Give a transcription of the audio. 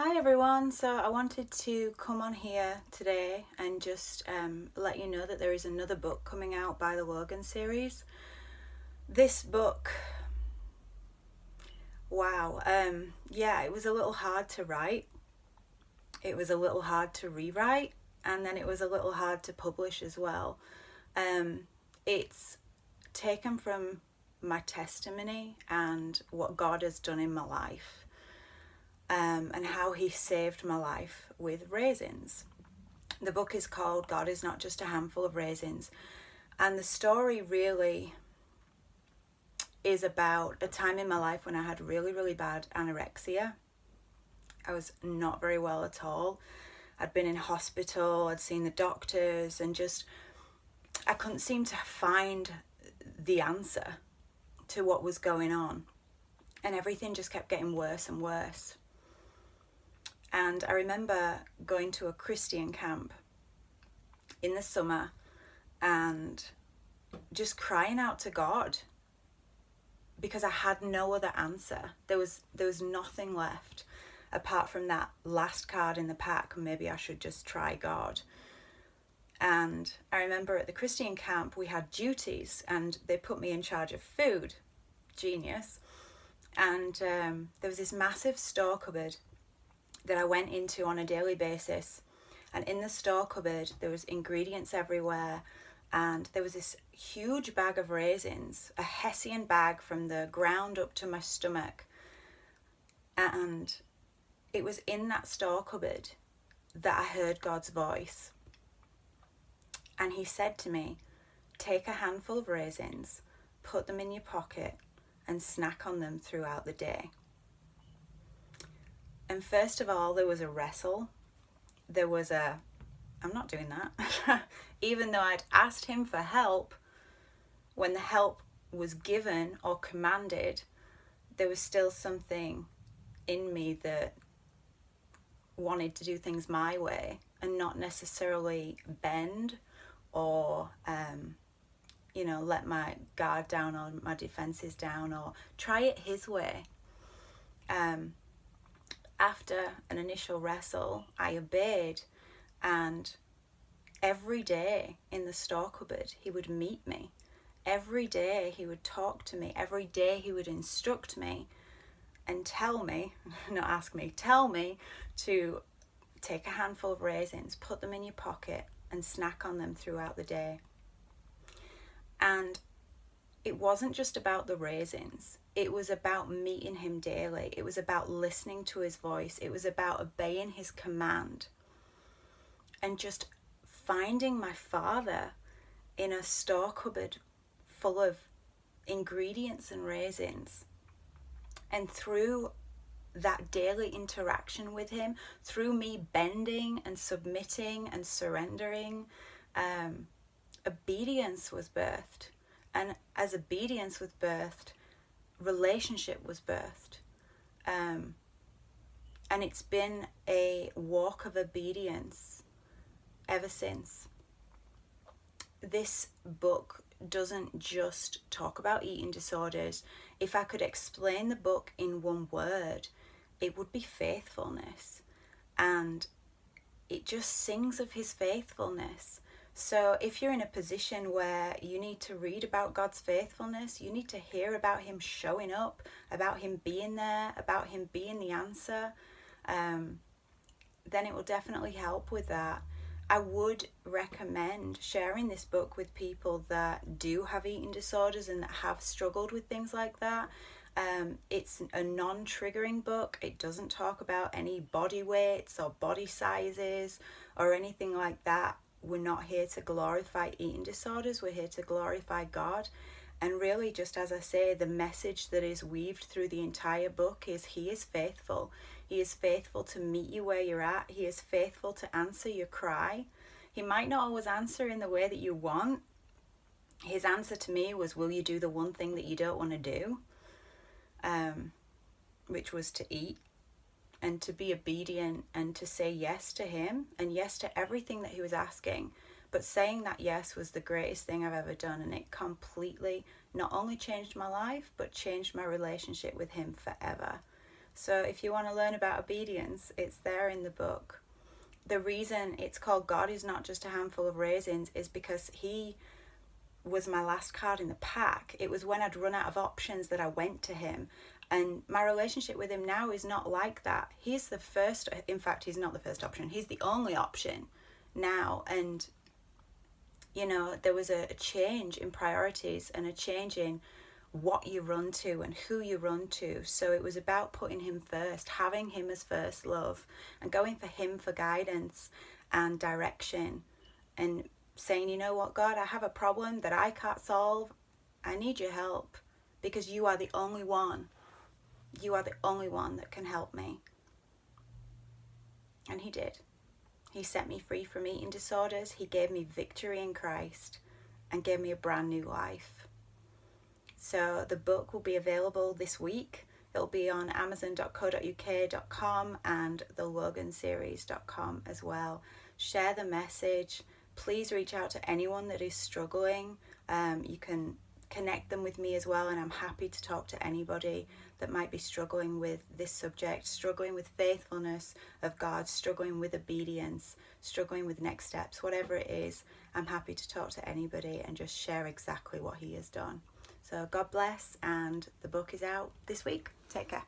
Hi everyone, so I wanted to come on here today and just let you know that there is another book coming out by the Logan series. This book, wow, it was a little hard to write, it was a little hard to rewrite, and then it was a little hard to publish as well. It's taken from my testimony and what God has done in my life. And how he saved my life with raisins. The book is called God is Not Just a Handful of Raisins. And the story really is about a time in my life when I had really, really bad anorexia. I was not very well at all. I'd been in hospital, I'd seen the doctors, and I couldn't seem to find the answer to what was going on. And everything just kept getting worse and worse. And I remember going to a Christian camp in the summer and just crying out to God because I had no other answer. There was nothing left apart from that last card in the pack. Maybe I should just try God. And I remember at the Christian camp we had duties and they put me in charge of food. Genius. And there was this massive store cupboard that I went into on a daily basis, and in the store cupboard there was ingredients everywhere, and there was this huge bag of raisins, a Hessian bag from the ground up to my stomach, and it was in that store cupboard that I heard God's voice, and he said to me, take a handful of raisins, put them in your pocket and snack on them throughout the day. And first of all, there was a wrestle. There was I'm not doing that. Even though I'd asked him for help, when the help was given or commanded, there was still something in me that wanted to do things my way and not necessarily bend or, let my guard down or my defenses down or try it his way. After an initial wrestle, I obeyed, and every day in the store cupboard, he would meet me. Every day he would talk to me. Every day he would instruct me and tell me, not ask me, tell me to take a handful of raisins, put them in your pocket and snack on them throughout the day. And it wasn't just about the raisins. It was about meeting him daily. It was about listening to his voice. It was about obeying his command and just finding my Father in a store cupboard full of ingredients and raisins. And through that daily interaction with him, through me bending and submitting and surrendering, obedience was birthed. And as obedience was birthed, relationship was birthed. And it's been a walk of obedience ever since. This book doesn't just talk about eating disorders. If I could explain the book in one word, it would be faithfulness. And it just sings of his faithfulness. So if you're in a position where you need to read about God's faithfulness, you need to hear about him showing up, about him being there, about him being the answer, then it will definitely help with that. I would recommend sharing this book with people that do have eating disorders and that have struggled with things like that. It's a non-triggering book. It doesn't talk about any body weights or body sizes or anything like that. We're not here to glorify eating disorders. We're here to glorify God. And really, just as I say, the message that is weaved through the entire book is he is faithful. He is faithful to meet you where you're at. He is faithful to answer your cry. He might not always answer in the way that you want. His answer to me was, will you do the one thing that you don't want to do? Which was to eat and to be obedient and to say yes to him and yes to everything that he was asking. But saying that yes was the greatest thing I've ever done, and it completely not only changed my life, but changed my relationship with him forever. So if you want to learn about obedience, it's there in the book. The reason it's called God is not just a handful of raisins is because he was my last card in the pack. It was when I'd run out of options that I went to him. And my relationship with him now is not like that. He's the first, in fact, he's not the first option. He's the only option now. And, you know, there was a change in priorities and a change in what you run to and who you run to. So it was about putting him first, having him as first love, and going for him for guidance and direction, and saying, you know what, God, I have a problem that I can't solve. I need your help, because you are the only one. You are the only one that can help me. And he did. He set me free from eating disorders. He gave me victory in Christ and gave me a brand new life. So the book will be available this week. It'll be on amazon.co.uk.com and theloganseries.com as well. Share the message. Please reach out to anyone that is struggling. You can connect them with me as well, and I'm happy to talk to anybody that might be struggling with this subject, struggling with faithfulness of God, struggling with obedience, struggling with next steps, whatever it is. I'm happy to talk to anybody and just share exactly what he has done. So God bless, and the book is out this week. Take care.